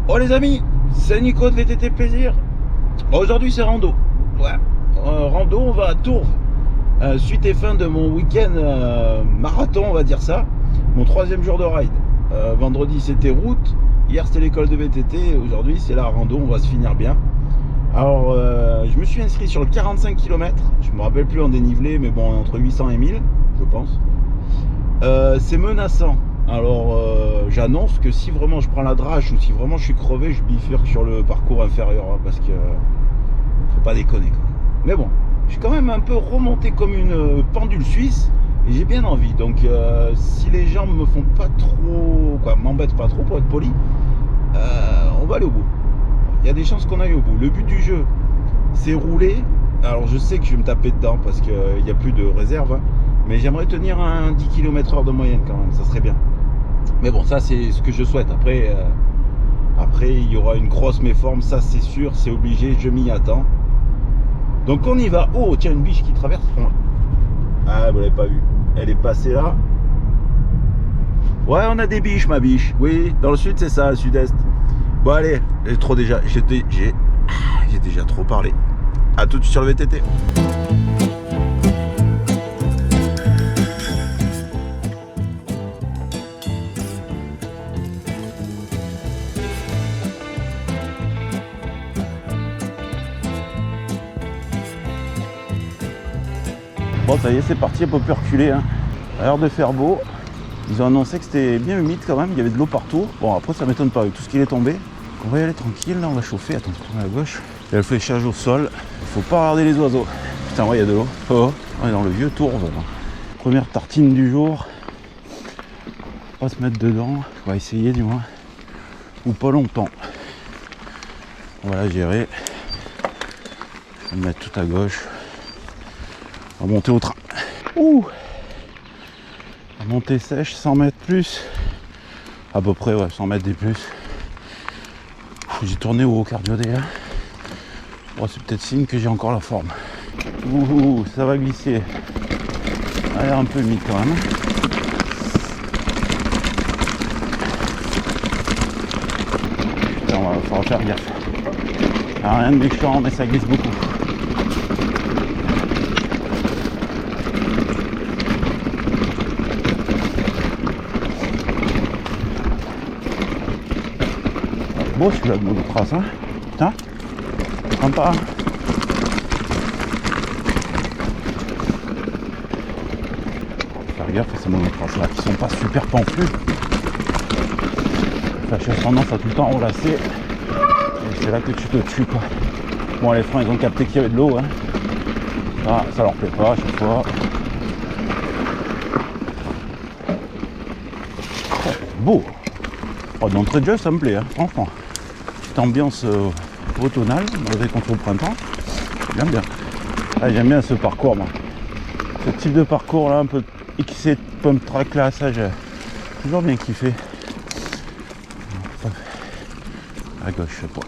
Oh les amis, c'est Nico de VTT Plaisir. Aujourd'hui c'est rando. Ouais, rando, on va à Tours. Suite et fin de mon week-end marathon, on va dire ça. Mon 3e jour de ride. Vendredi c'était route, hier c'était l'école de VTT, aujourd'hui c'est la rando, on va se finir bien. Alors je me suis inscrit sur le 45 km, je me rappelle plus en dénivelé, mais bon entre 800 et 1000 je pense. C'est menaçant. Alors j'annonce que si vraiment je prends la drache ou si vraiment je suis crevé, je bifurque sur le parcours inférieur, hein, parce que faut pas déconner quoi. Mais bon, je suis quand même un peu remonté comme une pendule suisse et j'ai bien envie. Donc si les gens me font pas trop, quoi, m'embêtent pas trop pour être poli, on va aller au bout. Il y a des chances qu'on aille au bout. Le but du jeu, c'est rouler. Alors je sais que je vais me taper dedans parce qu'il n'y a plus de réserve, hein, mais j'aimerais tenir un 10 km/h de moyenne quand même, ça serait bien. Mais bon, ça c'est ce que je souhaite. Après, il y aura une grosse méforme, ça c'est sûr, c'est obligé, je m'y attends. Donc on y va. Oh, tiens, une biche qui traverse. Ah, vous l'avez pas vu. Elle est passée là. Ouais, on a des biches, ma biche. Oui, dans le sud c'est ça, le sud-est. Bon allez, j'ai déjà trop parlé. A tout de suite sur le VTT. Bon, ça y est, c'est parti, on peut plus reculer, hein. Ça a l'air de faire beau. Ils ont annoncé que c'était bien humide quand même, il y avait de l'eau partout. Bon, après ça m'étonne pas avec tout ce qui est tombé. On va y aller tranquille, là on va chauffer. Attends, tourne à la gauche. Il y a le fléchage au sol. Faut pas regarder les oiseaux. Putain, ouais, il y a de l'eau. Oh, on est dans le vieux Tours. Première tartine du jour. On va se mettre dedans. On va essayer du moins. Ou pas longtemps. On va la gérer. Je vais me mettre tout à gauche. On va monter au train. Ouh! La montée sèche, 100 mètres plus. À peu près, ouais, 100 mètres des plus. J'ai tourné au haut cardio déjà. Bon, c'est peut-être signe que j'ai encore la forme. Ouh, ça va glisser. Ça a l'air un peu humide quand même. Putain, on va falloir faire gaffe. Rien de méchant, mais ça glisse beaucoup. Beau celui-là de monotrace, hein. Putain, sympa. Faire gaffe à ces monotraces là qui sont pas super pamplus. Enfin, j'ai tendance à tout le temps enlacer. Et c'est là que tu te tues quoi. Bon, les freins ils ont capté qu'il y avait de l'eau, hein. Ça leur plaît pas à chaque fois. Oh, beau. Oh, d'entrée de jeu ça me plaît, hein, franchement. Ambiance automnale, malgré qu'on soit au printemps. J'aime bien. Ah, j'aime bien ce parcours, moi. Ce type de parcours là, un peu XC pump track là, ça j'ai toujours bien kiffé. À gauche, je sais pas.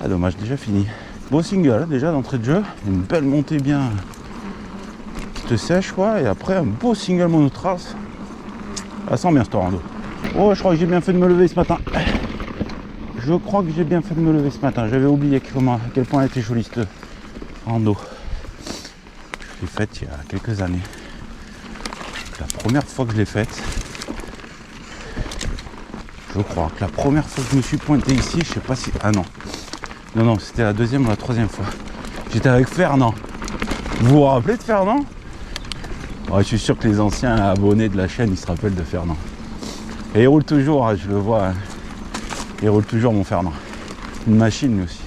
Ah, dommage, déjà fini. Beau single, hein, déjà d'entrée de jeu. Une belle montée bien qui te sèche, quoi. Et après, un beau single monotrace. Ça sent bien ce rando. Oh, je crois que j'ai bien fait de me lever ce matin. Je crois que j'ai bien fait de me lever ce matin. J'avais oublié à quel point elle était jolie cette rando. Je l'ai faite il y a quelques années. La première fois que je l'ai faite, je crois que la première fois que je me suis pointé ici, je sais pas si... Ah non. Non, c'était la deuxième ou la troisième fois. J'étais avec Fernand. Vous vous rappelez de Fernand? Ouais, je suis sûr que les anciens abonnés de la chaîne, ils se rappellent de Fernand. Et il roule toujours, hein, je le vois. Hein. Il roule toujours mon Fernand. Une machine lui aussi.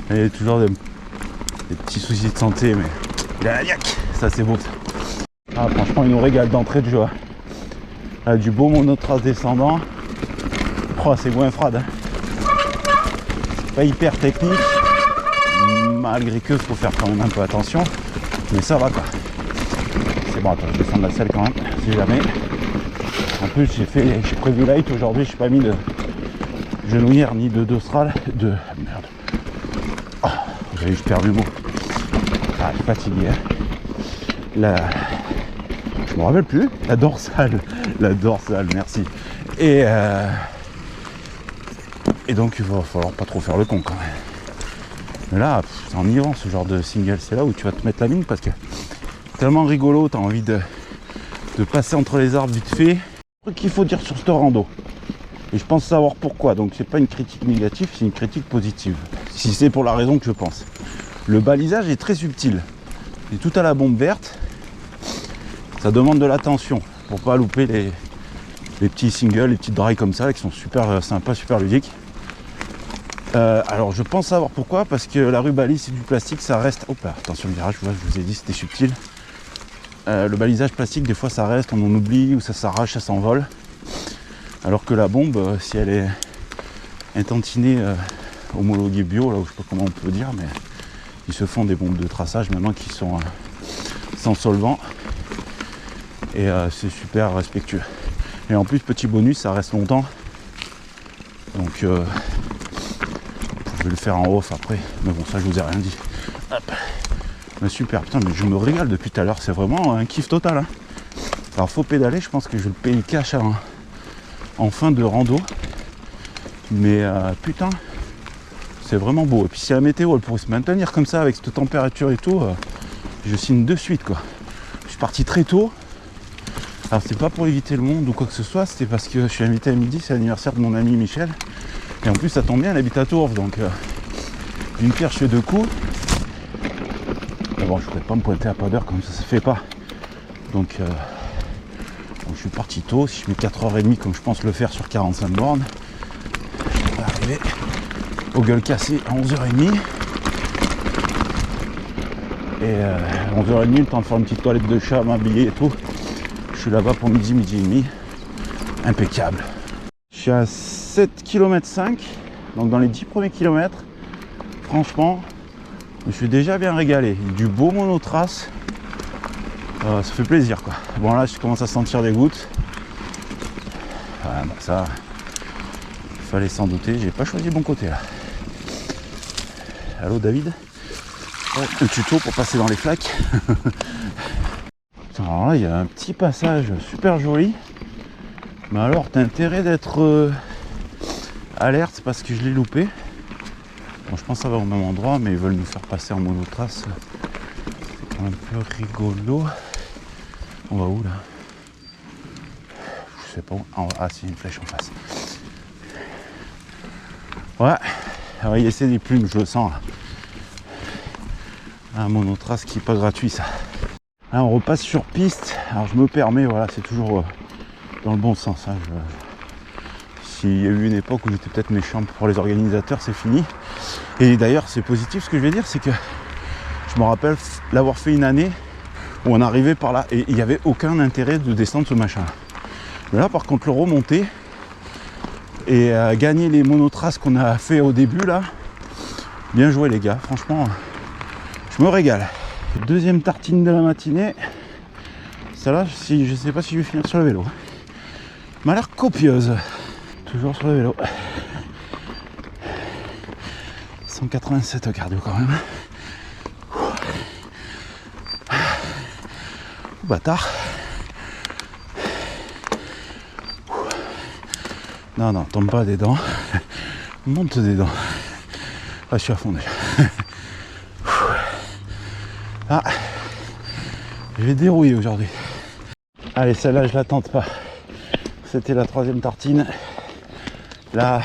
Il a toujours des petits soucis de santé, mais il a la niaque. Ça c'est beau ça. Ah, franchement il nous régale d'entrée de jeu. Hein. Ah, du beau monotrace descendant. Oh, c'est Goinfrade. Hein. C'est pas hyper technique. Malgré que faut faire quand même un peu attention. Mais ça va quoi. C'est bon, attends, je vais descendre la selle quand même, si jamais. En plus j'ai prévu light aujourd'hui, j'ai pas mis de genouillère ni de dorsale de merde. Oh, j'avais juste perdu le mot. Ah, je suis fatigué. Hein. Je me rappelle plus. La dorsale, merci. Et Et donc il va falloir pas trop faire le con quand même. Mais là, c'est enivrant ce genre de single, c'est là où tu vas te mettre la mine parce que tellement rigolo, t'as envie de passer entre les arbres vite fait. Un truc qu'il faut dire sur ce rando, et je pense savoir pourquoi, donc c'est pas une critique négative, c'est une critique positive, si c'est pour la raison que je pense. Le balisage est très subtil, et tout à la bombe verte, ça demande de l'attention pour pas louper les petits singles, les petites drives comme ça qui sont super sympas, super ludiques. Alors je pense savoir pourquoi, parce que la rue balise c'est du plastique, ça reste... Hop là, attention le virage, je vous ai dit c'était subtil. Le balisage plastique des fois ça reste, on en oublie ou ça s'arrache, ça s'envole. Alors que la bombe, si elle est intentinée, homologuée bio, là où je sais pas comment on peut dire, mais ils se font des bombes de traçage maintenant qui sont sans solvant. Et c'est super respectueux. Et en plus petit bonus, ça reste longtemps. Donc je vais le faire en off après. Mais bon ça je vous ai rien dit. Hop. Mais super, putain, mais je me régale depuis tout à l'heure, c'est vraiment un kiff total. Hein. Alors faut pédaler, je pense que je vais le payer cash en fin de rando. Mais putain, c'est vraiment beau. Et puis si la météo elle pourrait se maintenir comme ça avec cette température et tout, je signe de suite quoi. Je suis parti très tôt. Alors c'est pas pour éviter le monde ou quoi que ce soit, c'était parce que je suis invité à midi, c'est l'anniversaire de mon ami Michel. Et en plus ça tombe bien, elle habite à Tours, donc d'une pierre je fais deux coups. Mais bon, je ne pourrais pas me pointer à pas d'heure comme ça se fait pas. Donc je suis parti tôt, si je mets 4h30 comme je pense le faire sur 45 bornes, je vais arriver aux gueules cassées à 11h30. Et 11h30, le temps de faire une petite toilette de chat, m'habiller et tout. Je suis là-bas pour midi et demi. Impeccable. Je suis à 7,5 km, donc dans les 10 premiers kilomètres, franchement, je suis déjà bien régalé. Du beau monotrace, ça fait plaisir quoi. Bon là, je commence à sentir des gouttes. Voilà, bah ça, il fallait s'en douter. J'ai pas choisi le bon côté là. Allô David? Ouais, un tuto pour passer dans les flaques. Alors là, il y a un petit passage super joli. Mais alors, t'as intérêt d'être alerte parce que je l'ai loupé. Bon, je pense que ça va au même endroit, mais ils veulent nous faire passer en monotrace. C'est quand même un peu rigolo. On va où là? Je sais pas où. Ah, c'est une flèche en face. Ouais, alors il essaie des plumes, je le sens là. Un monotrace qui n'est pas gratuit ça. Là on repasse sur piste. Alors je me permets, voilà, c'est toujours dans le bon sens. Hein. S'il y a eu une époque où j'étais peut-être méchant pour les organisateurs, c'est fini. Et d'ailleurs c'est positif ce que je vais dire, c'est que je me rappelle l'avoir fait une année où on arrivait par là et il n'y avait aucun intérêt de descendre ce machin. Mais là par contre le remonter et gagner les monotraces qu'on a fait au début là, bien joué les gars, franchement je me régale. Deuxième tartine de la matinée. Celle-là, si, je sais pas si je vais finir sur le vélo. M'a l'air copieuse. Toujours sur le vélo. 187 au cardio quand même. Bâtard. Non, non, tombe pas des dents. Monte des dents. Ah, je suis à fond déjà. Ah, je vais dérouiller aujourd'hui. Allez, celle-là, je la tente pas. C'était la troisième tartine. Là,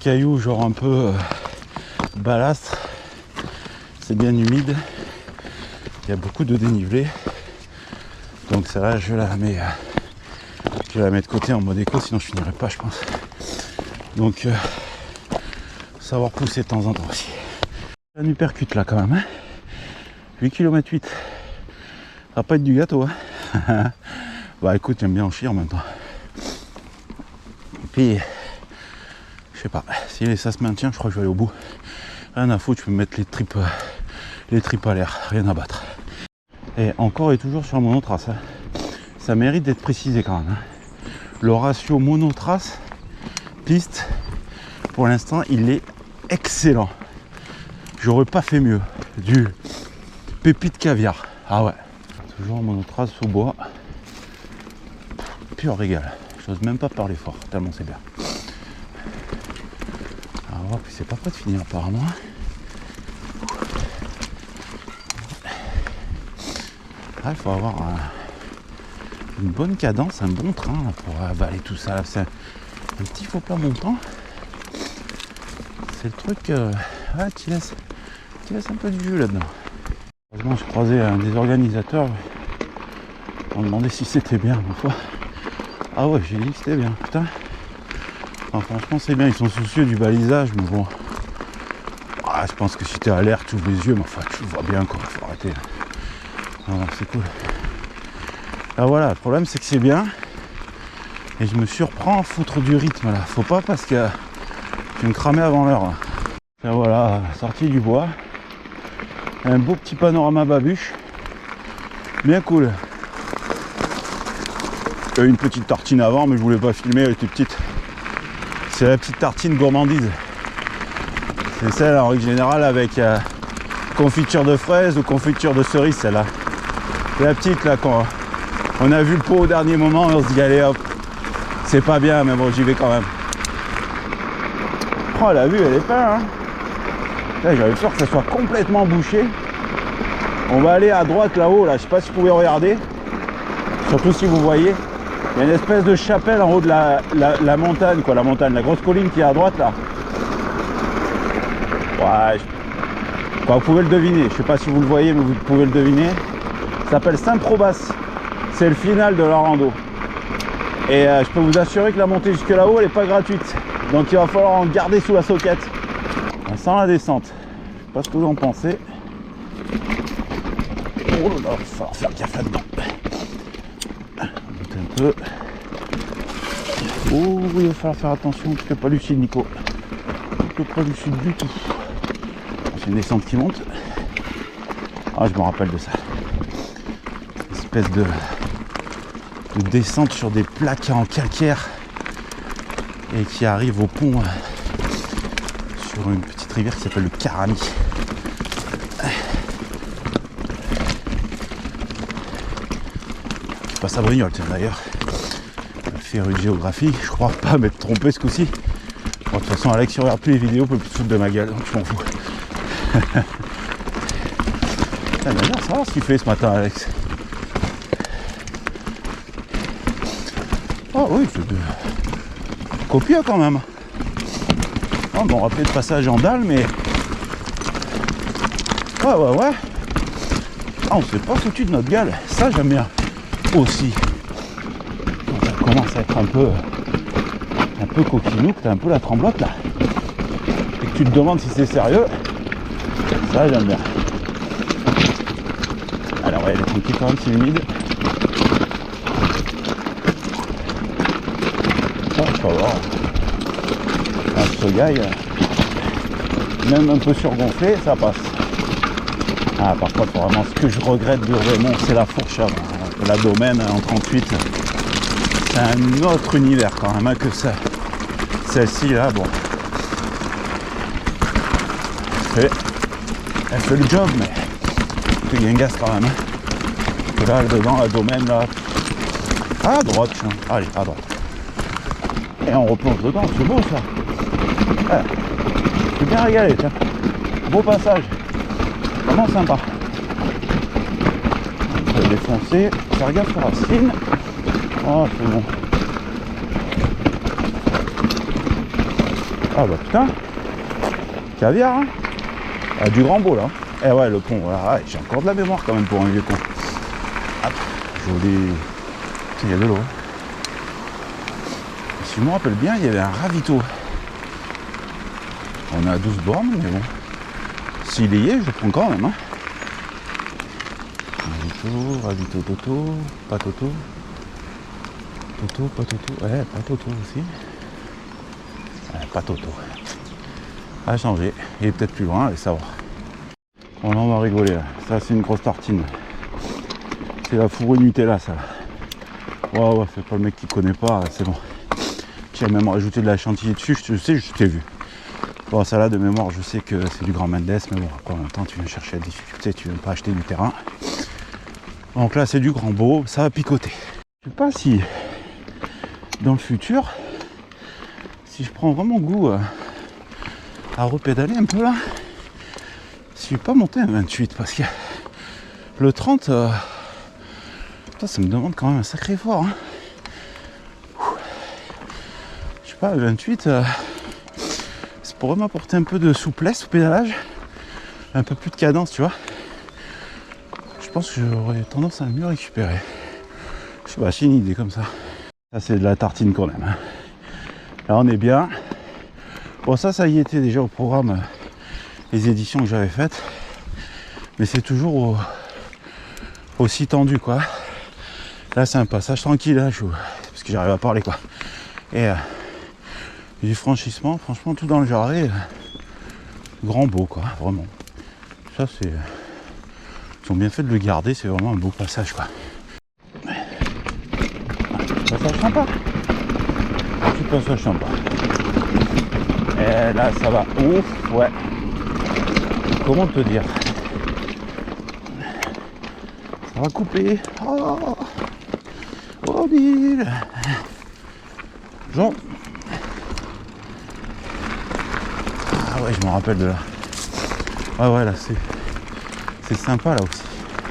caillou, genre un peu balastre. C'est bien humide. Il y a beaucoup de dénivelé. Donc celle-là, je la mets de côté en mode éco, sinon je finirai pas, je pense. Donc, savoir pousser de temps en temps aussi. Un hypercute là quand même. Hein, 8 km 8. Ça va pas être du gâteau. Hein. Bah écoute, j'aime bien en chier en même temps. Et puis, je sais pas, si ça se maintient, je crois que je vais aller au bout. Rien à foutre, je peux me mettre les tripes à l'air, rien à battre. Et encore et toujours sur la monotrace. Hein. Ça mérite d'être précisé quand même. Hein. Le ratio monotrace, piste, pour l'instant, il est excellent. J'aurais pas fait mieux. Du pépite caviar. Ah ouais. Toujours monotrace sous bois. Pur régal. J'ose même pas parler fort, tellement c'est bien. voir, puis c'est pas prêt de finir apparemment. Il faut avoir une bonne cadence, un bon train là, pour avaler tout ça. Là. C'est un petit faux plat montant. C'est le truc qui laisse un peu de jus là-dedans. Heureusement, je croisais un des organisateurs. On me demandait si c'était bien, ma foi. Ah ouais, j'ai dit que c'était bien, putain. Enfin, franchement, c'est bien, ils sont soucieux du balisage, mais bon. Ah, je pense que si t'es alerte, tu ouvres les yeux, mais enfin, tu le vois bien, quoi. Faut arrêter. Non, c'est cool. Ah voilà, le problème, c'est que c'est bien. Et je me surprends à foutre du rythme, là. Faut pas, parce que je vais me cramer avant l'heure. Et voilà, sortie du bois. Un beau petit panorama babuche. Bien cool. Une petite tartine avant, mais je voulais pas filmer, elle était petite. C'est la petite tartine gourmandise. C'est celle en règle générale avec confiture de fraises ou confiture de cerise, celle-là. C'est la petite là, quand on a vu le pot au dernier moment, on se dit allez hop, c'est pas bien, mais bon, j'y vais quand même. Oh, la vue, elle est pas, hein. J'avais peur que ça soit complètement bouché. On va aller à droite là-haut, là, je sais pas si vous pouvez regarder. Surtout si vous voyez. Il y a une espèce de chapelle en haut de la montagne, quoi, la grosse colline qui est à droite là. Ouais, vous pouvez le deviner, je sais pas si vous le voyez, mais vous pouvez le deviner. Ça s'appelle Saint-Probas. C'est le final de la rando. Et je peux vous assurer que la montée jusque là-haut, elle n'est pas gratuite. Donc il va falloir en garder sous la soquette. Sans la descente. Je sais pas ce que vous en pensez. Oh là là, il va falloir faire gaffe là-dedans. Un peu. Oh, il va falloir faire attention, tu n'es pas lucide, Nico. Tu n'es pas lucide du tout. C'est une descente qui monte. Ah, je me rappelle de ça. Une espèce de descente sur des plaques en calcaire et qui arrive au pont sur une petite rivière qui s'appelle le Carami. Pas sa Brignoles d'ailleurs, féru de géographie, je crois pas m'être trompé ce coup-ci. Bon, de toute façon Alex il regarde plus les vidéos, peut plus se foutre de ma gueule, donc je m'en fous. D'ailleurs ça va ce qu'il fait ce matin Alex. Oh oui, c'est copieux quand même. Oh, bon, on rappelait de passage en dalle, mais ouais. Ah, on s'est pas foutu de notre gueule, ça j'aime bien. Aussi quand ça commence à être un peu coquinou, que t'as un peu la tremblote là et que tu te demandes si c'est sérieux, ça j'aime bien. Alors ouais, elle est tranquille quand même, c'est humide. Ça va voir. Ce gars même un peu surgonflé, ça passe. Ah, par contre vraiment ce que je regrette de Raymond, c'est la fourche avant. La domaine en 38, c'est un autre univers quand même, hein, que ça. Celle-ci là, bon, elle fait le job, mais c'est guingasse quand même. Hein. Là dedans, la domaine là, à droite, tiens. Allez, à droite. Et on replonge dedans, c'est beau ça. Ouais. Je suis bien régalé, tiens. Beau passage, vraiment sympa. Défoncer, faire gaffe aux racines. Oh, c'est bon. Ah bah putain, caviar, hein. Ah, du grand beau là. Eh ouais, le pont, voilà. Ouais, j'ai encore de la mémoire quand même pour un vieux pont. Hop, joli. Il y a de l'eau. Si je me rappelle bien, il y avait un ravito. On est à 12 bornes, mais bon. S'il y est, je le prends quand même, hein. Ravito, Toto, pas Toto. Toto, pas Toto. Ouais, pas Toto aussi. Ouais, pas Toto. A changé. Il est peut-être plus loin, allez savoir. On en va rigoler là. Ça, c'est une grosse tartine. C'est la fourrure Nutella, ça. Ouais, fais pas le mec qui connaît pas, c'est bon. J'ai même rajouté de la chantilly dessus, je sais, je t'ai vu. Bon, ça là, de mémoire, je sais que c'est du Grand Mendes, mais bon, en même temps, tu viens chercher la difficulté, tu viens pas acheter du terrain. Donc là, c'est du grand beau, ça va picoter. Je sais pas si, dans le futur, si je prends vraiment goût à repédaler un peu là. Si je vais pas monter à 28 parce que le 30, ça me demande quand même un sacré effort. Hein. Je sais pas, le 28, ça pourrait m'apporter un peu de souplesse au pédalage, un peu plus de cadence, tu vois. Je pense que j'aurais tendance à mieux récupérer. Je sais pas, j'ai une idée comme ça. Ça c'est de la tartine quand même. Hein. Là on est bien. Bon ça y était déjà au programme, les éditions que j'avais faites. Mais c'est toujours aussi tendu quoi. Là c'est un passage tranquille, là, parce que j'arrive à parler quoi. Et du franchissement, franchement tout dans le jarret, grand beau quoi, vraiment. Ça c'est... Ils ont bien fait de le garder, c'est vraiment un beau passage quoi. Passage sympa. Petit passage sympa. Et là ça va ouf, ouais. Comment te dire? Ça va couper. Oh Bill. Jean. Ah ouais, je me rappelle de là. Ouais là c'est sympa là aussi.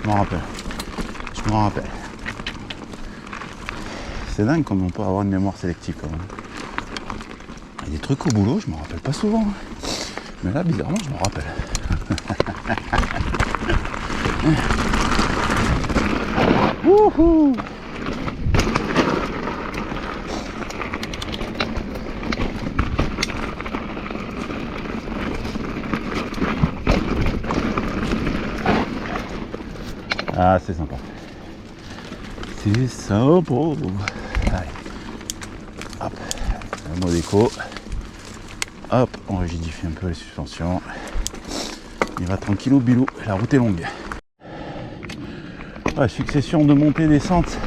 Je m'en rappelle. C'est dingue comme on peut avoir une mémoire sélective quand même. Il y a des trucs au boulot, je m'en rappelle pas souvent. Mais là bizarrement je m'en rappelle. Wouhou. Ah c'est sympa. C'est sympa. Allez. Hop. Le mot d'écho. Hop, on rigidifie un peu les suspensions. Il va tranquillou bilou, la route est longue. Ouais, succession de montées descentes.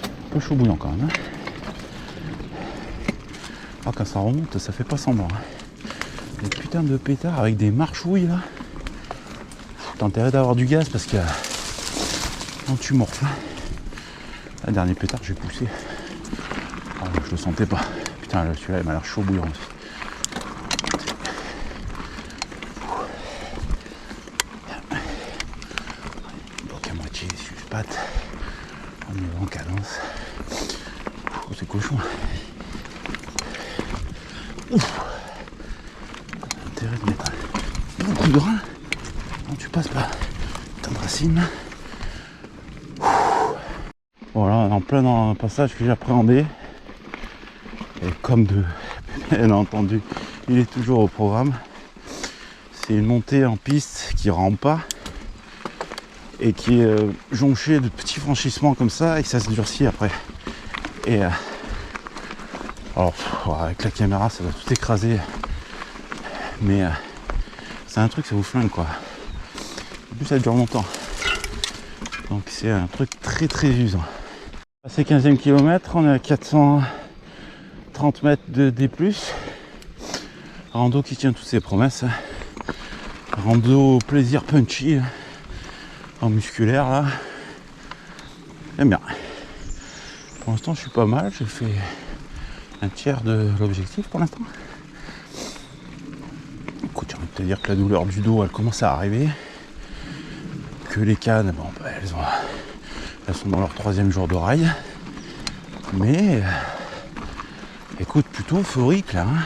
Un peu chaud bouillant quand même. Hein. Ah, quand ça remonte, ça fait pas semblant. Hein. Des putains de pétards avec des marchouilles là. T'as intérêt d'avoir du gaz parce que quand tu morfles. Le dernier pétard j'ai poussé. Ah, je le sentais pas. Putain celui-là il m'a l'air chaud bouillant aussi. Donc à moitié suspate. On est en cadence. Oh, c'est cochon. Ouf. Intérêt de mettre beaucoup de rein. Non, tu passes pas. Putain de racine. Voilà, on est en plein dans un passage que j'appréhendais. Et comme de bien entendu, il est toujours au programme. C'est une montée en piste qui rampe pas et qui est jonchée de petits franchissements comme ça et que ça se durcit après. Et alors avec la caméra ça va tout écraser, mais c'est un truc, ça vous flingue quoi. En plus ça dure longtemps, donc c'est un truc très usant. Passé 15e kilomètre, on est à 430 mètres de D+. Rando qui tient toutes ses promesses. Rando plaisir punchy en musculaire là. J'aime bien. Pour l'instant je suis pas mal, j'ai fait un tiers de l'objectif pour l'instant. Écoute, j'ai envie de te dire que la douleur du dos elle commence à arriver. Que les cannes, bon bah, elles sont dans leur 3e jour de rail. Mais écoute, plutôt euphorique là. Hein.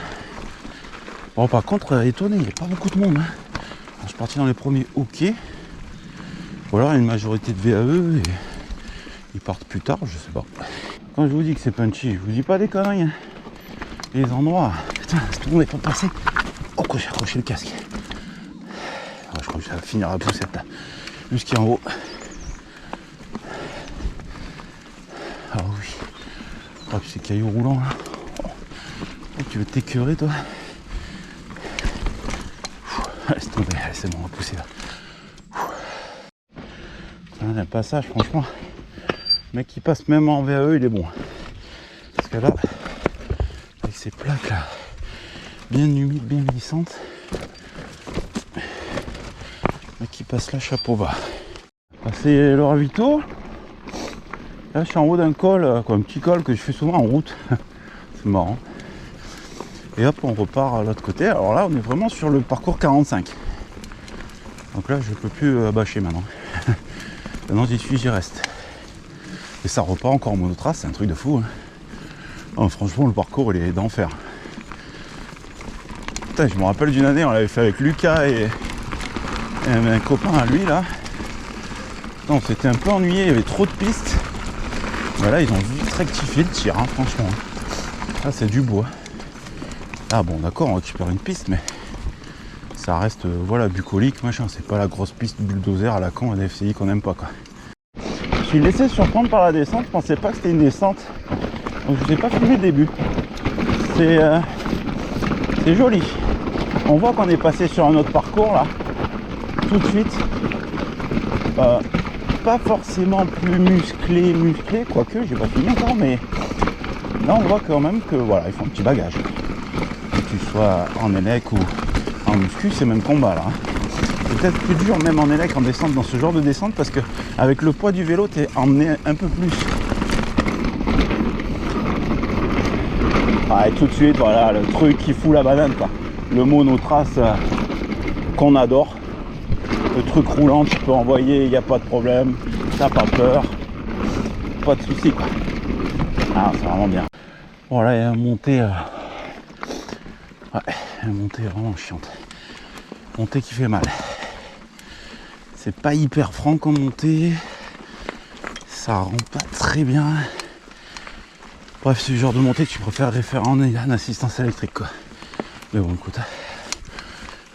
Bon par contre étonné, il n'y a pas beaucoup de monde. Hein. Alors, je suis parti dans les premiers hockey. Ou alors il y a une majorité de VAE et ils partent plus tard, je sais pas. Quand je vous dis que c'est punchy, je vous dis pas des conneries. Hein. Les endroits, putain, tout le monde est pas passé. Oh quoi, j'ai accroché le casque. Ouais, je crois que ça va finir la poussette là. Jusqu'en haut. Ah oui. Oh, puis ces cailloux roulants là. Oh, tu veux t'écœurer toi? Laisse tomber, c'est bon, on va pousser là. Le passage, franchement, le mec qui passe même en VAE, il est bon. Parce que là, avec ces plaques là, bien humides, bien glissantes, le mec qui passe là, chapeau bas. Passer le ravito. Là, je suis en haut d'un col, quoi, un petit col que je fais souvent en route. C'est marrant. Et hop, on repart à l'autre côté. Alors là, on est vraiment sur le parcours 45. Donc là, je peux plus bâcher maintenant. Maintenant, j'y reste. Et ça repart encore en monotrace, c'est un truc de fou. Hein. Oh, franchement, le parcours, il est d'enfer. Putain, je me rappelle d'une année, on l'avait fait avec Lucas et un copain à lui, là. On s'était un peu ennuyé, il y avait trop de pistes. Mais là, ils ont vite rectifié le tir, hein, franchement. Là, c'est du bois. Ah bon, d'accord, on récupère une piste, mais ça reste, voilà, bucolique, machin. C'est pas la grosse piste bulldozer à la con, à DFCI qu'on aime pas, quoi. Je suis laissé surprendre par la descente, je pensais pas que c'était une descente. Donc je n'ai pas filmé le début. C'est joli. On voit qu'on est passé sur un autre parcours, là, tout de suite. Pas forcément plus musclé, quoique j'ai pas fini encore, mais là on voit quand même que voilà, ils font un petit bagage. Que tu sois en élec ou en muscu, c'est même combat là. C'est peut-être plus dur même en élec en descente dans ce genre de descente parce que avec le poids du vélo, tu es emmené un peu plus. Ah, et tout de suite, voilà, le truc qui fout la banane, quoi. Le monotrace qu'on adore. Le truc roulant, tu peux envoyer, il n'y a pas de problème, t'as pas peur, pas de soucis, quoi. Ah, c'est vraiment bien. Voilà, il y a une montée, ouais, une montée vraiment chiante. Montée qui fait mal. C'est pas hyper franc comme montée, ça rend pas très bien. Bref, c'est le genre de montée que tu préfères faire en assistance électrique, quoi. Mais bon, écoute,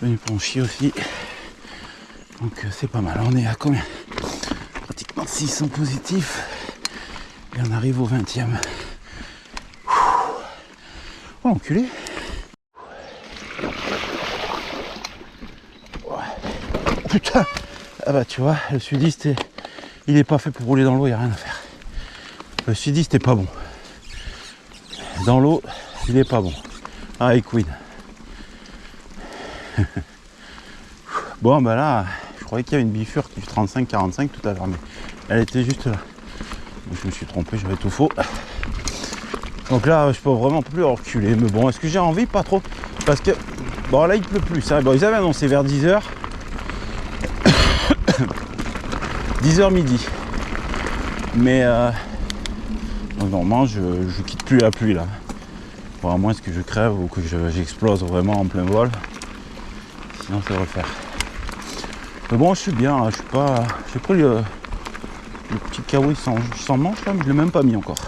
venu pour en chier aussi. Donc c'est pas mal, on est à combien? Pratiquement 600 positifs. Et on arrive au 20e. Oh enculé. Putain. Ah bah tu vois, le sudiste il est pas fait pour rouler dans l'eau, il n'y a rien à faire. Le sudiste est pas bon. Dans l'eau, il est pas bon. Ah, Queen. Bon bah là, je croyais qu'il y avait une bifurque du 35-45 tout à l'heure, mais elle était juste là. Donc, je me suis trompé, j'avais tout faux. Donc là, je peux vraiment plus reculer. Mais bon, est-ce que j'ai envie? Pas trop. Parce que, bon là, il pleut plus. Hein. Bon, ils avaient annoncé vers 10h. 10h midi. Mais, normalement, je quitte plus la pluie là. Bon, à moins que je crève ou que j'explose vraiment en plein vol. Sinon, ça va le faire. Mais bon, je suis bien, là, je suis pas. J'ai pris le petit kawaii sans manche là, mais je l'ai même pas mis encore.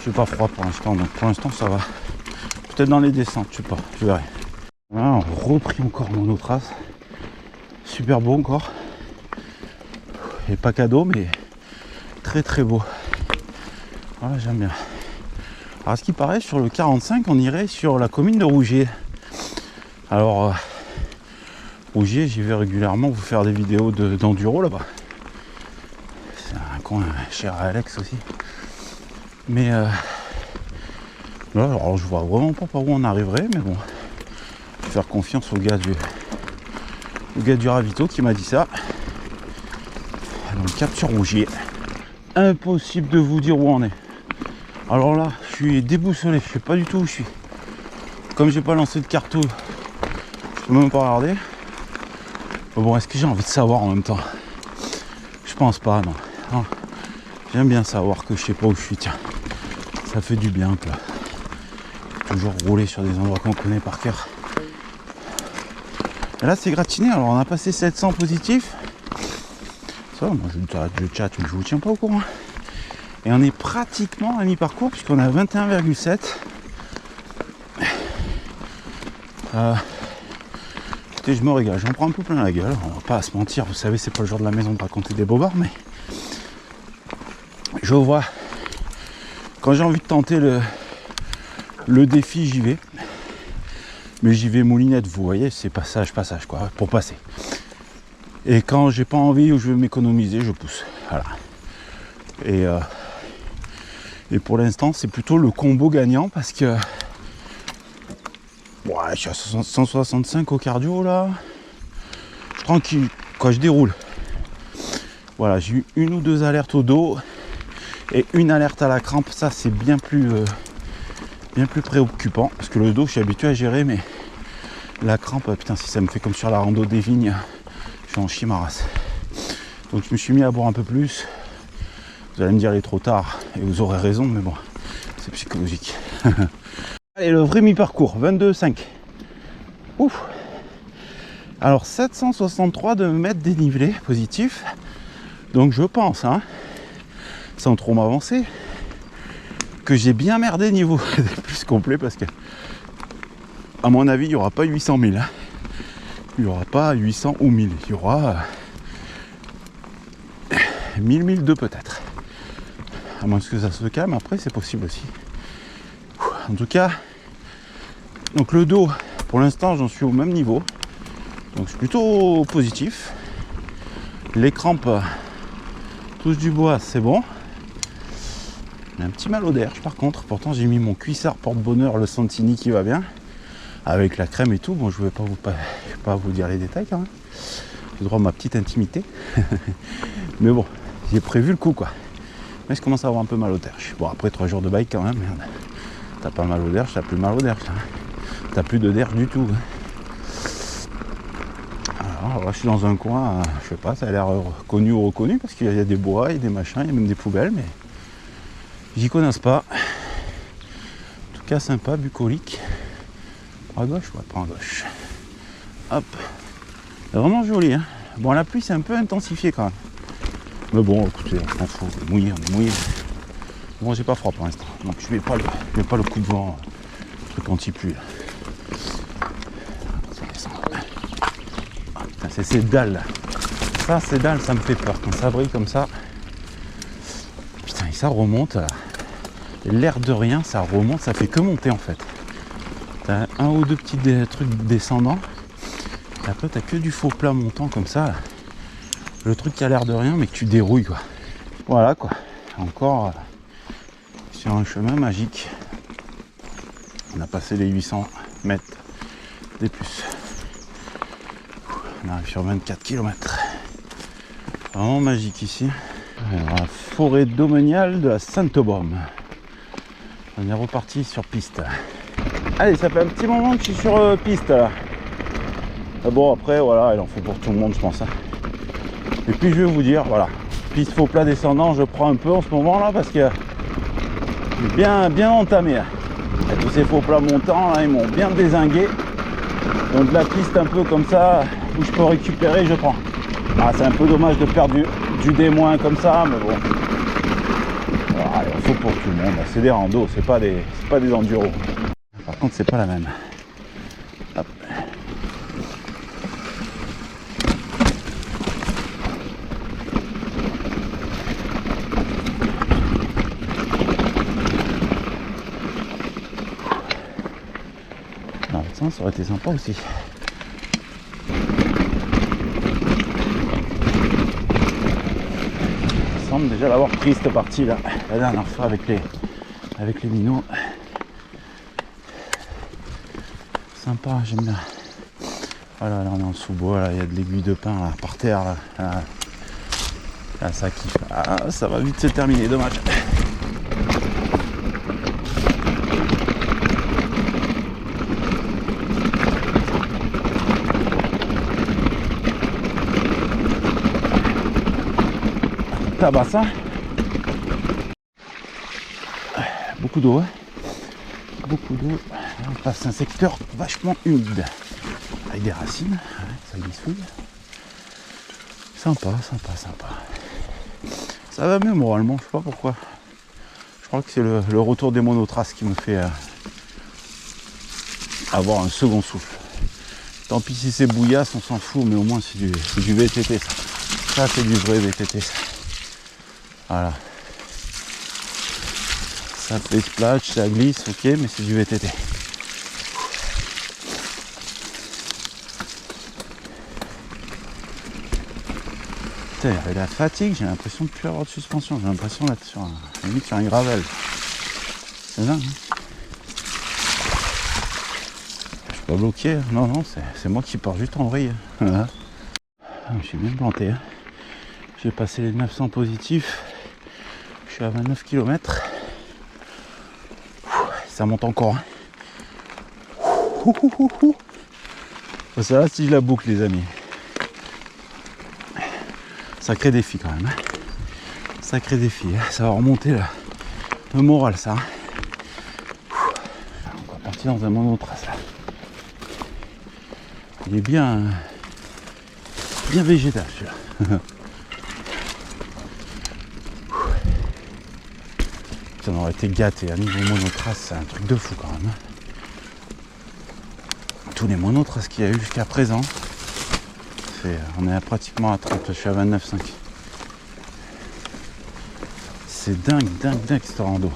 Je n'ai pas froid pour l'instant, donc pour l'instant ça va. Peut-être dans les descentes, je sais pas, je verrai. Voilà, on repris encore monotrace. Super beau encore. Et pas cadeau, mais très très beau. Voilà, j'aime bien. Alors, ce qui paraît, sur le 45, on irait sur la commune de Rougier. Alors. Rougier, j'y vais régulièrement vous faire des vidéos d'enduro là-bas. C'est un coin cher à Alex aussi. Mais là, alors je vois vraiment pas par où on arriverait, mais bon, je vais faire confiance au gars du ravito qui m'a dit ça. Donc cap sur Rougier. Impossible de vous dire où on est. Alors là, je suis déboussolé, je sais pas du tout où je suis. Comme j'ai pas lancé de carto, je peux même pas regarder. Bon, est-ce que j'ai envie de savoir en même temps? Je pense pas, non. Non. J'aime bien savoir que je sais pas où je suis, tiens. Ça fait du bien, quoi. Toujours rouler sur des endroits qu'on connaît par cœur. Et là, c'est gratiné. Alors, on a passé 700 positifs. Ça, moi, je chatte, mais je vous tiens pas au courant. Et on est pratiquement à mi-parcours, puisqu'on a 21,7. Écoutez, je me régale, j'en prends un peu plein la gueule. On va pas se mentir, vous savez, c'est pas le genre de la maison de raconter des bobards, mais je vois. Quand j'ai envie de tenter le défi, j'y vais. Mais j'y vais moulinette, vous voyez, c'est passage, quoi, pour passer. Et quand j'ai pas envie ou je veux m'économiser, je pousse. Voilà. Et pour l'instant, c'est plutôt le combo gagnant parce que ouais, je suis à 165 au cardio là. Je suis tranquille, quoi, je déroule. Voilà, j'ai eu une ou deux alertes au dos et une alerte à la crampe. Ça, c'est bien plus bien plus préoccupant. Parce que le dos, je suis habitué à gérer, mais la crampe, putain, si ça me fait comme sur la rando des vignes, je suis en chie ma race. Donc je me suis mis à boire un peu plus. Vous allez me dire il est trop tard, et vous aurez raison, mais bon, c'est psychologique. Allez, le vrai mi-parcours, 22,5. Ouf. Alors 763 de mètres dénivelé positif. Donc je pense, hein, sans trop m'avancer, que j'ai bien merdé niveau plus complet, parce que à mon avis il n'y aura pas 800 000. Hein. Il n'y aura pas 800 ou 1000. Il y aura 1000, 1002 peut-être. À moins que ça se calme, après c'est possible aussi. En tout cas, donc le dos, pour l'instant j'en suis au même niveau. Donc c'est plutôt positif. Les crampes, touche du bois, c'est bon. J'ai un petit mal au derche par contre. Pourtant j'ai mis mon cuissard porte-bonheur, le Santini qui va bien. Avec la crème et tout. Bon, je ne vais pas vous dire les détails quand même. J'ai droit à ma petite intimité. Mais bon, j'ai prévu le coup quoi. Mais je commence à avoir un peu mal au derche. Bon, après 3 jours de bike quand même, merde. T'as pas mal au derche, t'as plus mal au derche. Hein. T'as plus de derche du tout. Hein. Alors là, je suis dans un coin, je sais pas, ça a l'air connu ou reconnu parce qu'il y a des bois, il y a des machins, il y a même des poubelles, mais j'y connaisse pas. En tout cas, sympa, bucolique. Prends à gauche, ouais, prends à gauche. Hop. C'est vraiment joli, hein. Bon, la pluie, c'est un peu intensifié quand même. Mais bon, écoutez, on s'en fout, on est mouillé. Bon, j'ai pas froid pour l'instant, donc je mets pas le coup de vent, truc anti-pluie. C'est ces dalles. Ça, ces dalles, ça me fait peur. Quand ça brille comme ça. Putain, et ça remonte. L'air de rien, ça remonte. Ça fait que monter en fait. T'as un ou deux petits trucs descendants. Et après, t'as que du faux plat montant comme ça. Le truc qui a l'air de rien, mais que tu dérouilles quoi. Voilà quoi. Encore sur un chemin magique. On a passé les 800 mètres des plus. On arrive sur 24 km. Vraiment magique ici. Alors, la forêt domaniale de la Sainte-Baume. On est reparti sur piste. Allez, ça fait un petit moment que je suis sur piste là. Bon après voilà, il en faut pour tout le monde je pense. Hein. Et puis je vais vous dire, voilà, piste faux plat descendant, je prends un peu en ce moment là parce que j'ai bien entamé. Hein. Et tous ces faux plats montants là, ils m'ont bien dézingué. Donc la piste un peu comme ça, où je peux récupérer, je prends. Ah, c'est un peu dommage de perdre du D- comme ça, mais bon. Voilà, il faut pour tout le monde. C'est des randos, c'est pas des enduros. Par contre, c'est pas la même. Hop. Non, ça aurait été sympa aussi. Déjà l'avoir pris cette partie là la dernière fois avec les minots. Sympa, j'aime bien. Voilà, là on est en sous-bois, là il y a de l'aiguille de pin là, par terre là. Là ça kiffe. Ah, ça va vite se terminer, dommage. Bassin. Beaucoup d'eau, hein. Beaucoup d'eau. On passe un secteur vachement humide avec des racines, ouais, ça glissouille. Sympa. Ça va mieux moralement, je sais pas pourquoi. Je crois que c'est le retour des monotraces qui me fait avoir un second souffle. Tant pis si c'est bouillasse, on s'en fout, mais au moins c'est du VTT ça. Ça c'est du vrai VTT ça. Voilà. Ça fait splash, ça glisse, ok, mais c'est du VTT. Putain, avec la fatigue, j'ai l'impression de ne plus avoir de suspension. J'ai l'impression d'être sur un gravel. C'est dingue. Hein, je suis pas bloqué. Non, c'est moi qui pars juste en vrille. Voilà. Je suis bien planté. Hein. J'ai passé les 900 positifs. Je suis à 29 km. Ça monte encore. Ça là, si je la boucle, les amis. Sacré défi quand même. Sacré défi. Ça va remonter le moral, ça. On va partir dans un monotrace là. Il est bien végétal celui-là. On aurait été gâté à niveau monotrace, c'est un truc de fou quand même. Tous les monotraces qu'il y a eu jusqu'à présent, on est pratiquement à 30, je suis à 29,5. C'est dingue cette rando.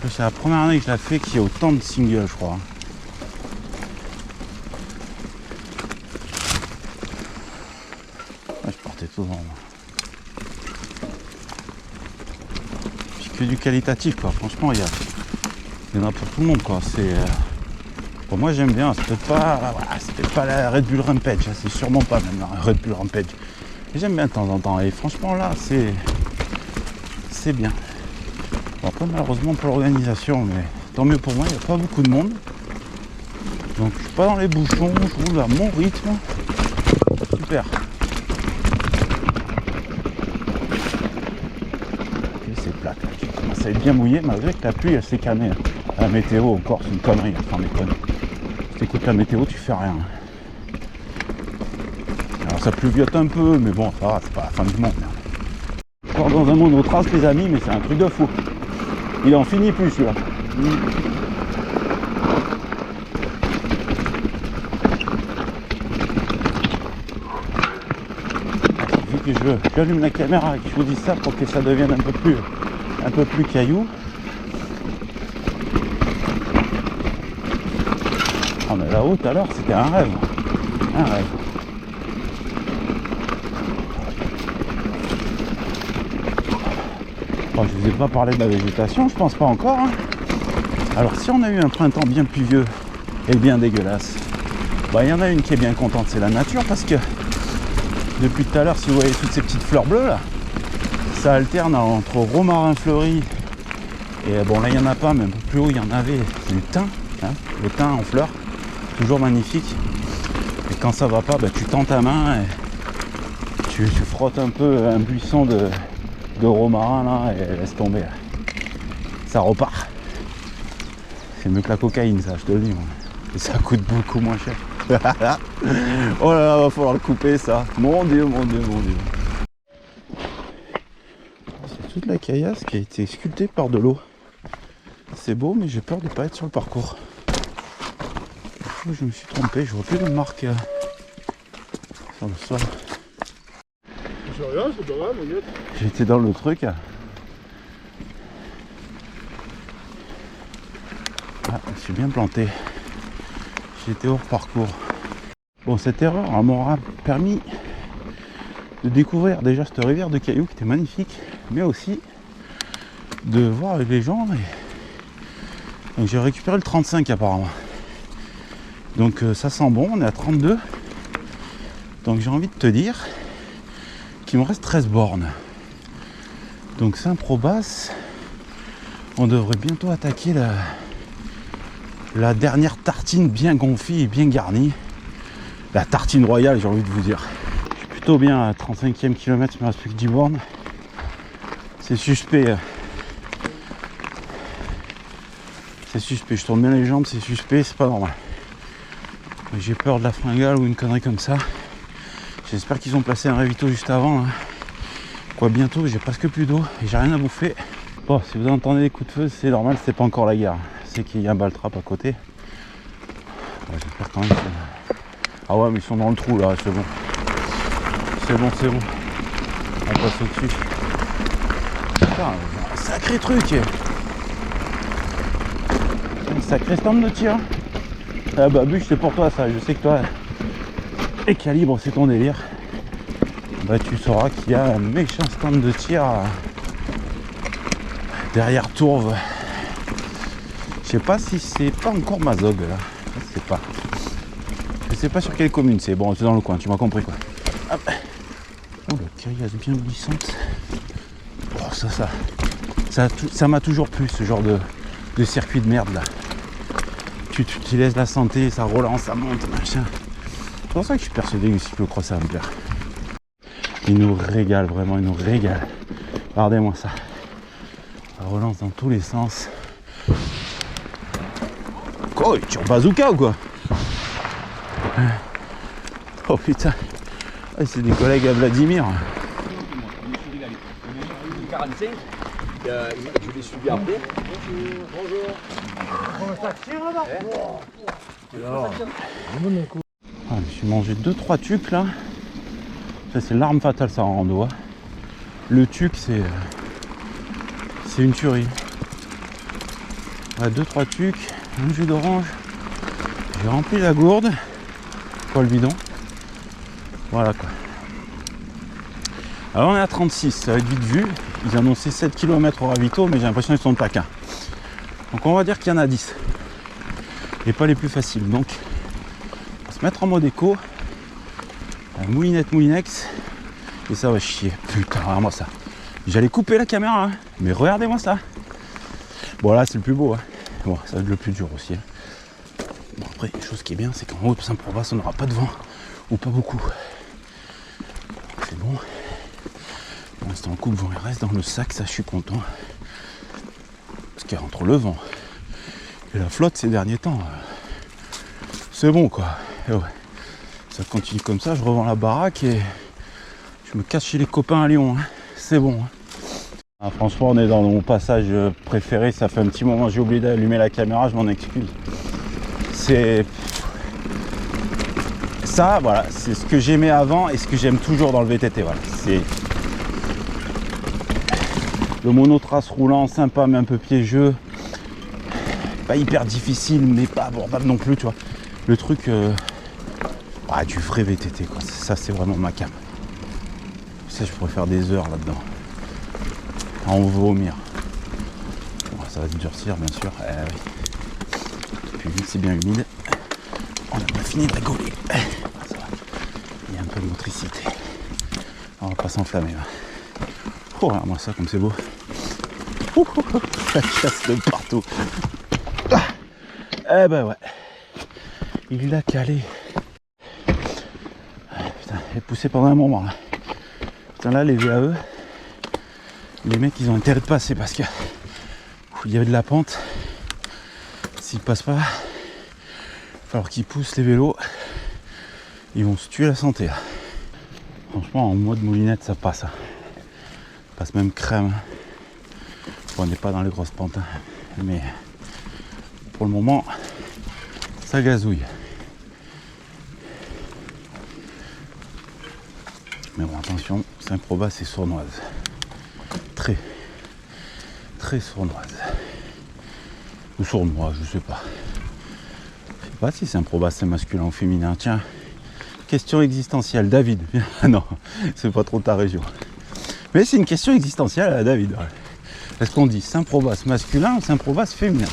C'est la première année que je la fais qu'il y a autant de singles, je crois. Je portais tout devant moi. Du qualitatif quoi, franchement il y en a pour tout le monde quoi. Pour moi j'aime bien, c'est peut-être pas la Red Bull Rampage, c'est sûrement pas même la Red Bull Rampage, mais j'aime bien de temps en temps et franchement là c'est bien. Bon, après malheureusement pour l'organisation, mais tant mieux pour moi, il n'y a pas beaucoup de monde, donc je suis pas dans les bouchons, je roule à mon rythme, super. Ça va être bien mouillé malgré que la pluie elle s'est calmée. La météo encore c'est une connerie, enfin déconne. Si t'écoutes la météo tu fais rien. Alors ça pluviote un peu mais bon ça va, c'est pas la fin du monde. Encore dans un monotrace les amis, mais c'est un truc de fou. Il en finit plus celui-là. Il suffit que j'allume la caméra et que je vous dise ça pour que ça devienne un peu plus caillou. Ah mais là-haut tout à l'heure c'était un rêve. Bon, je vous ai pas parlé de la végétation, je pense pas encore. Alors si on a eu un printemps bien pluvieux et bien dégueulasse, il y en a une qui est bien contente, c'est la nature, parce que depuis tout à l'heure, si vous voyez toutes ces petites fleurs bleues là, ça alterne entre romarin fleuri et bon là il n'y en a pas, mais un peu plus haut il y en avait du thym, le thym en fleurs, toujours magnifique. Et quand ça va pas, tu tends ta main et tu frottes un peu un buisson de romarin là et laisse tomber. Ça repart. C'est mieux que la cocaïne ça, je te le dis moi. Et ça coûte beaucoup moins cher. Oh là là, va falloir le couper ça. Mon dieu. C'est toute la caillasse qui a été sculptée par de l'eau. C'est beau, mais j'ai peur de ne pas être sur le parcours. Je me suis trompé, je vois plus de marque sur le sol. C'est rien, c'est pas grave, regarde. J'étais dans le truc. Je suis bien planté. J'étais hors parcours. Bon, cette erreur m'aura permis de découvrir déjà cette rivière de cailloux qui était magnifique, mais aussi de voir avec les gens. Donc j'ai récupéré le 35 apparemment. Donc ça sent bon, on est à 32. Donc j'ai envie de te dire qu'il me reste 13 bornes. Donc Saint-Probasse, on devrait bientôt attaquer la dernière tartine bien gonflée et bien garnie. La tartine royale, j'ai envie de vous dire. Je suis plutôt bien à 35e kilomètre, il me reste plus que 10 bornes. C'est suspect. C'est suspect, je tourne bien les jambes, c'est suspect, c'est pas normal. J'ai peur de la fringale ou une connerie comme ça. J'espère qu'ils ont placé un ravito juste avant. Quoi, bientôt, j'ai presque plus d'eau et j'ai rien à bouffer. Bon, si vous entendez des coups de feu, c'est normal, c'est pas encore la guerre. C'est qu'il y a un baltrap à côté. J'espère quand même que... Ah ouais, mais ils sont dans le trou là, c'est bon. C'est bon. On passe au-dessus. Putain, un sacré truc. Un sacré stand de tir. Ah bah Buch, c'est pour toi ça, je sais que toi, et calibre c'est ton délire. Bah tu sauras qu'il y a un méchant stand de tir derrière Tourves. Je sais pas si c'est pas encore Mazog là, je sais pas. Je sais pas sur quelle commune c'est, bon c'est dans le coin, tu m'as compris quoi. Hop. Oh la caillasse bien glissante. Oh ça. Ça m'a toujours plu ce genre de circuit de merde là. Tu laisses la santé, ça relance, ça monte, machin. C'est pour ça que je suis persuadé que le cyclocross ça va me plaire. Il nous régale, vraiment, il nous régale. Regardez-moi ça. Ça relance dans tous les sens. Quoi, il tire bazooka ou quoi? Oh putain. Ah, c'est des collègues à Vladimir. Je me suis régalé. 45, je l'ai suivi après. Bonjour. Ça tire là-bas. Ah, je me suis mangé 2-3 tucs là. Ça c'est l'arme fatale ça en rando. Hein. Le tuc c'est une tuerie. Ouais, 2-3 tucs, un jus d'orange. J'ai rempli la gourde. Pas le bidon. Voilà quoi. Alors on est à 36, ça va être vite vu. Ils annonçaient 7 km au ravito, mais j'ai l'impression qu'ils sont de taquins. Donc on va dire qu'il y en a 10. Et pas les plus faciles. Donc on va se mettre en mode éco. Moulinex. Et ça va chier. Putain, regarde-moi ça. J'allais couper la caméra, hein, mais regardez-moi ça. Bon là c'est le plus beau. Hein. Bon, ça va être le plus dur aussi. Hein. Bon après, une chose qui est bien, c'est qu'en haut de Saint-Provace, on n'aura pas de vent. Ou pas beaucoup. C'est bon. Pour l'instant, le coupe-vent il reste dans le sac, ça je suis content. Parce qu'entre le vent et la flotte ces derniers temps, c'est bon quoi. Et ouais. Ça continue comme ça, je revends la baraque et je me cache chez les copains à Lyon. Hein. C'est bon. Hein. Ah, franchement, on est dans mon passage préféré. Ça fait un petit moment que j'ai oublié d'allumer la caméra, je m'en excuse. C'est ça, voilà, c'est ce que j'aimais avant et ce que j'aime toujours dans le VTT. Voilà, c'est le monotrace roulant, sympa mais un peu piégeux, pas hyper difficile mais pas abordable non plus, tu vois. Le truc, du vrai VTT quoi. Ça c'est vraiment ma cam. Ça je pourrais faire des heures là-dedans. À en vomir. Bon, ça va se durcir bien sûr. Oui. Puis vu que c'est bien humide, on n'a pas fini de rigoler. Ça va. Il y a un peu de motricité. On va pas s'enflammer là. Oh, regarde-moi ça comme c'est beau. Ça chasse de partout. Eh ben ouais. Il l'a calé. Putain, il est poussé pendant un moment là. Putain là les VAE, les mecs ils ont intérêt de passer parce que il y avait de la pente. S'ils passent pas, il va falloir qu'ils poussent les vélos. Ils vont se tuer la santé là. Franchement en mode moulinette ça passe. Ça passe même crème. Bon, on n'est pas dans les grosses pentes, hein, mais pour le moment ça gazouille. Mais bon attention, Saint-Provace c'est sournoise. Très sournoise. Ou sournois, je sais pas. Je sais pas si Saint-Provace c'est masculin ou féminin. Tiens, question existentielle, David. Non, c'est pas trop ta région. Mais c'est une question existentielle à David. Ouais. Est-ce qu'on dit Saint-Provace masculin ou Saint-Provace féminin?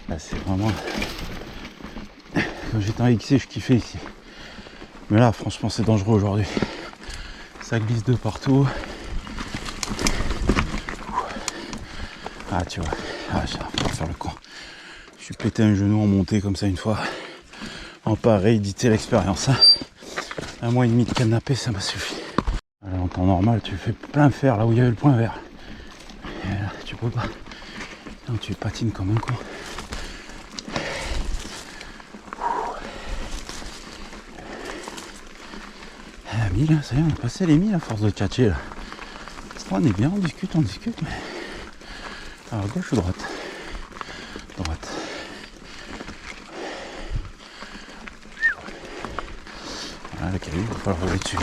Là c'est vraiment... Quand j'étais en XC, je kiffais ici. Mais là, franchement, c'est dangereux aujourd'hui. Ça glisse de partout. Ah, tu vois. Ah, j'ai pas faire le con. Je suis pété un genou en montée comme ça une fois. On va pas rééditer l'expérience. Hein. 1 mois et demi de canapé, ça m'a suffi. Alors, en temps normal, tu fais plein fer là où il y avait le point vert. Et là, tu peux pas. Non, tu patines comme un con. Ah, 1000, ça y est, on a passé les 1000 à force de tchatcher là. On est bien, on discute, mais... Alors, gauche ou droite? Droite. Voilà, la calibre, il va falloir rouler dessus.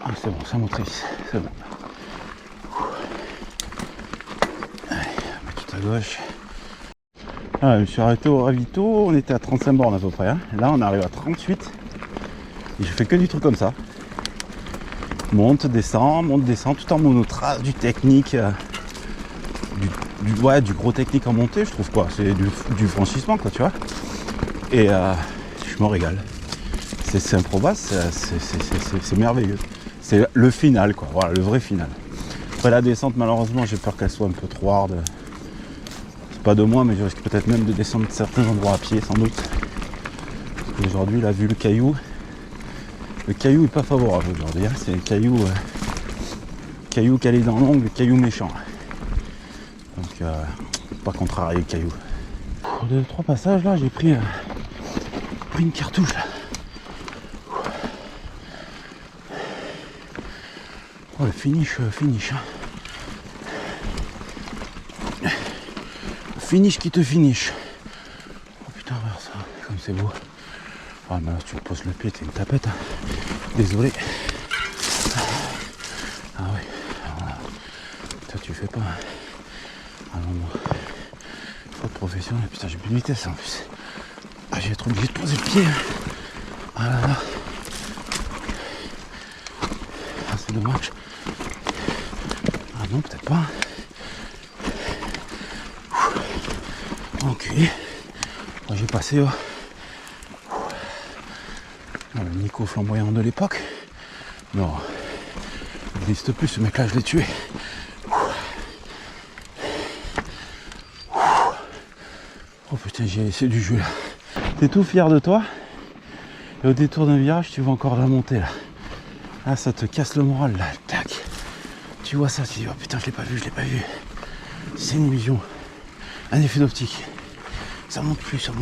Ah, c'est bon, ça motrice, c'est bon. Allez, on met tout à gauche. Ah, je me suis arrêté au ravito, on était à 35 bornes à peu près. Hein. Là, on arrive à 38. Et je fais que du truc comme ça. Monte, descend, tout en monotrace, du technique. Du gros technique en montée, je trouve quoi. C'est du franchissement, quoi, tu vois. Et je me régale. C'est Saint-Provace, c'est merveilleux. c'est le final, quoi. Voilà, le vrai final. Après la descente, malheureusement, j'ai peur qu'elle soit un peu trop hard. C'est pas de moi, mais je risque peut-être même de descendre certains endroits à pied, sans doute. Parce qu'aujourd'hui, là, vu le caillou est pas favorable aujourd'hui. Hein. C'est le caillou calé dans l'ongle, le caillou méchant. Donc, pas contrarier le caillou. Pour 2-3 passages, là, j'ai pris une cartouche. Là. Oh, le finish. Hein. Finish qui te finish. Oh putain, regarde ça, comme c'est beau. Ah mais là tu me poses le pied, t'es une tapette. Hein. Désolé. Ah ouais. Voilà. Toi tu fais pas. Ah non, moi. Faut de professionnel. Putain, j'ai plus de vitesse en plus. Ah, j'ai être obligé de poser le pied. Ah là là. Ah, c'est dommage. Ah non, peut-être pas. Ok. Moi, j'ai passé le Nico flamboyant de l'époque. Non. Il n'existe plus ce mec là, je l'ai tué. Oh putain, j'ai laissé du jus là. T'es tout fier de toi. Et au détour d'un virage, tu vois encore la montée là. Ah, ça te casse le moral là. Tac. Tu vois ça, tu dis oh putain, je l'ai pas vu. C'est une illusion. Un effet d'optique. Ça monte plus. Ah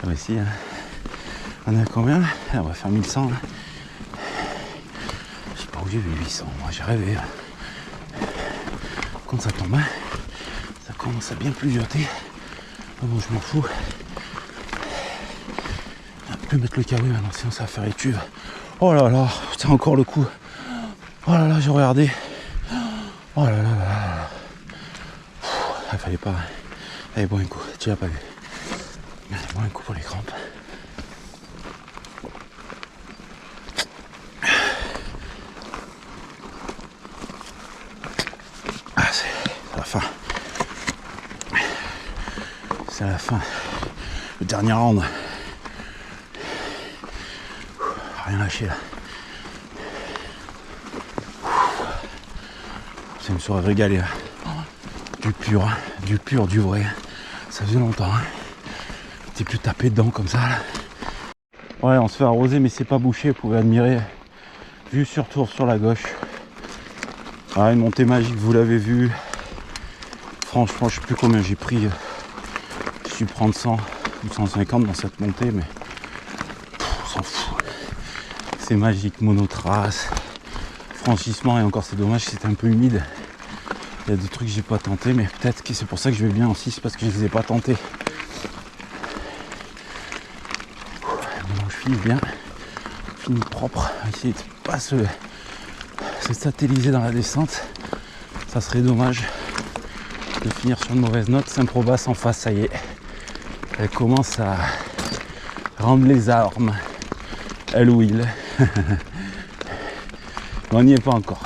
bah si, hein. On est à combien là? On va faire 1100 là. Je sais pas où j'ai vu 800, moi j'ai rêvé. Quand ça tombe, hein, ça commence à bien plusioter. Ah bon, je m'en fous. On va plus mettre le carré maintenant, sinon ça va faire étuve. Oh là là, putain, encore le coup. Oh là là, j'ai regardé. Oh là là là là. Il fallait pas. Allez, bon un coup, tu l'as pas vu. Allez, bon un coup pour les crampes. Ah, c'est la fin. C'est la fin. Le dernier round. Rien lâché là. Ça me serait régalé là. Du pur, du vrai. Ça faisait longtemps. Hein. T'es plus tapé dedans comme ça là. Ouais, on se fait arroser mais c'est pas bouché. Vous pouvez admirer. Vue sur tour sur la gauche. Ah, une montée magique, vous l'avez vu. Franchement, je sais plus combien j'ai pris. Je suis prendre 100 ou 150 dans cette montée, mais on s'en fout. C'est magique, monotrace. Franchissement, et encore c'est dommage, c'était un peu humide. Il y a des trucs que j'ai pas tenté, mais peut-être que c'est pour ça que je vais bien aussi, c'est parce que je les ai pas tentés. Bon, je finis bien, je finis propre. Essayer de pas se satelliser dans la descente. Ça serait dommage de finir sur une mauvaise note. Saint-Probas en face, ça y est. Elle commence à rendre les armes. Elle will. On n'y est pas encore.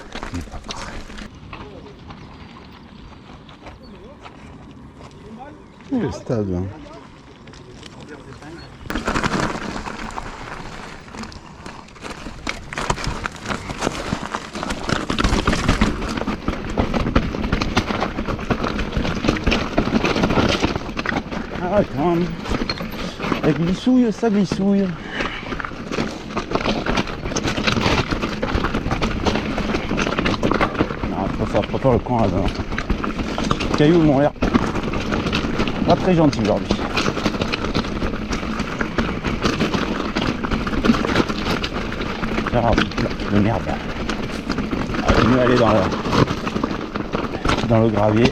Le stade. Hein. Ah quand même. Elle glissouille, ça glissouille. Non, faut faire le coin là-dedans. Les cailloux m'ont l'air pas très gentil aujourd'hui. De merde. Il vaut mieux aller dans le gravier.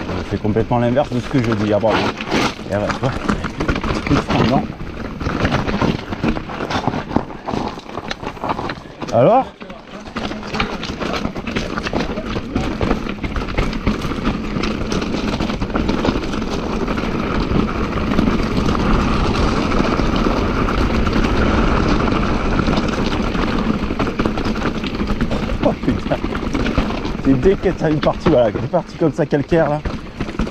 Je fais complètement l'inverse de ce que je dis. Ah bravo. Et voilà, tu vois, plus de frein dedans. Alors ? Et dès que tu as une partie, voilà, une partie comme ça calcaire là,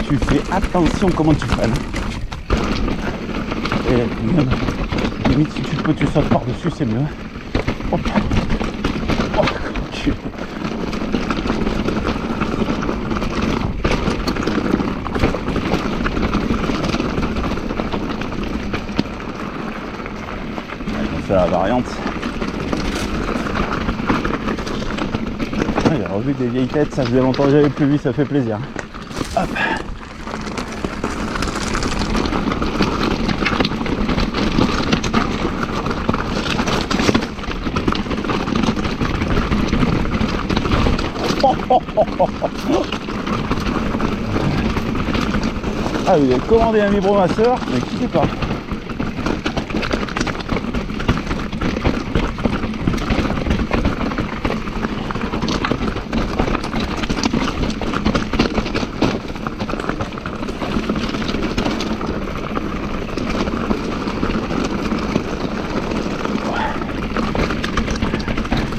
tu fais attention comment tu freines. Et même, limite si tu peu tu sautes par-dessus, c'est mieux. Hop. Oh, tu... On fait la variante. J'ai revu des vieilles têtes, ça faisait longtemps que j'avais plus vu, ça fait plaisir. Hop. Ah, vous avez commandé un vibromasseur, mais quittez pas.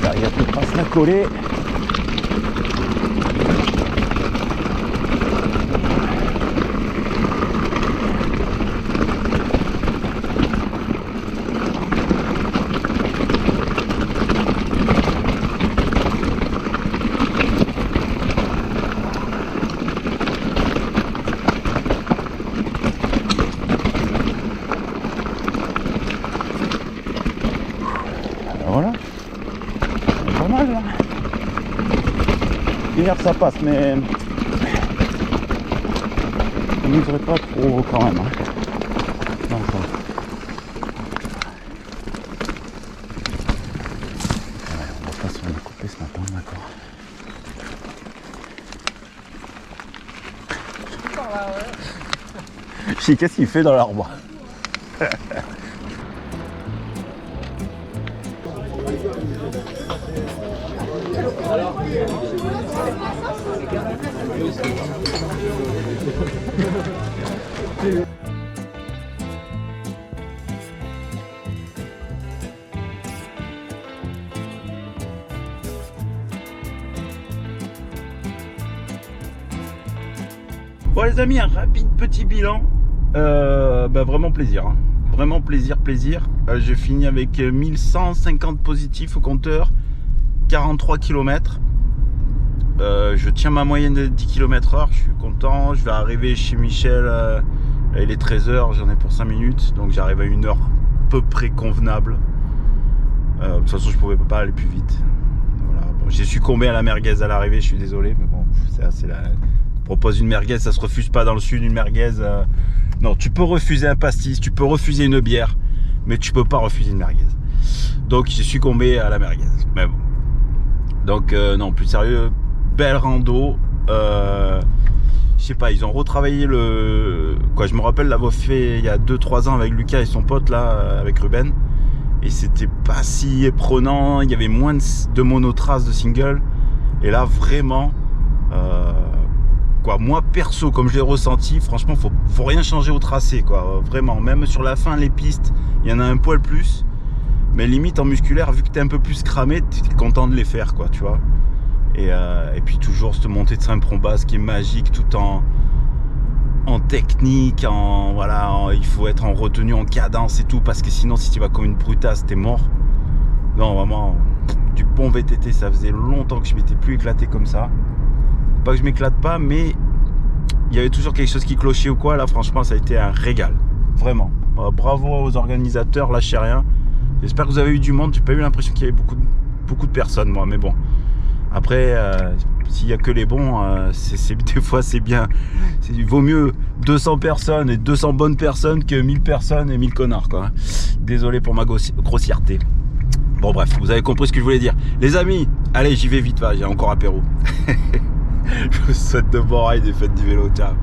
Là, il y a plus de traces à coller. Voilà, c'est pas mal là. Hier ça passe, mais on ne mesurait pas trop quand même. Non, ça. Ouais, on va pas se faire couper ce matin, d'accord. Je sais qu'est-ce qu'il fait dans l'arbre. Bon les amis, un rapide petit bilan. Vraiment plaisir, hein. Vraiment plaisir. J'ai fini avec 1150 positifs au compteur, 43 km. Je tiens ma moyenne de 10 km/h, je suis content. Je vais arriver chez Michel, il est 13h, j'en ai pour 5 minutes, donc j'arrive à une heure à peu près convenable. De toute façon je pouvais pas aller plus vite. Voilà. Bon, j'ai succombé à la merguez à l'arrivée, je suis désolé, mais bon, c'est la... propose une merguez, ça se refuse pas dans le sud, une merguez. Non, tu peux refuser un pastis, tu peux refuser une bière, mais tu peux pas refuser une merguez. Donc j'ai succombé à la merguez. Mais bon. Donc non, plus sérieux, belle rando. Je sais pas, ils ont retravaillé le... Quoi, je me rappelle l'avoir fait il y a 2-3 ans avec Lucas et son pote là, avec Ruben. Et c'était pas si prenant, il y avait moins de monotraces de single. Et là vraiment... quoi, moi perso comme je l'ai ressenti, franchement faut rien changer au tracé quoi, vraiment, même sur la fin les pistes il y en a un poil plus, mais limite en musculaire vu que t'es un peu plus cramé, t'es content de les faire quoi, tu vois. Et puis toujours cette montée de Saint-Prombas qui est magique, tout en technique, il faut être en retenue, en cadence et tout, parce que sinon si tu vas comme une brutasse t'es mort. Non vraiment du bon VTT, ça faisait longtemps que je m'étais plus éclaté comme ça. Pas que je m'éclate pas, mais il y avait toujours quelque chose qui clochait ou quoi. Là franchement ça a été un régal, vraiment. Bravo aux organisateurs, lâchez rien. J'espère que vous avez eu du monde. J'ai pas eu l'impression qu'il y avait beaucoup de personnes moi, mais bon, après s'il y a que les bons, des fois c'est bien. Il vaut mieux 200 personnes et 200 bonnes personnes que 1000 personnes et 1000 connards quoi. Désolé pour ma grossièreté. Bon bref, vous avez compris ce que je voulais dire les amis. Allez, j'y vais vite, j'ai encore apéro. Je vous souhaite de bons rails, des fêtes du vélo, ciao.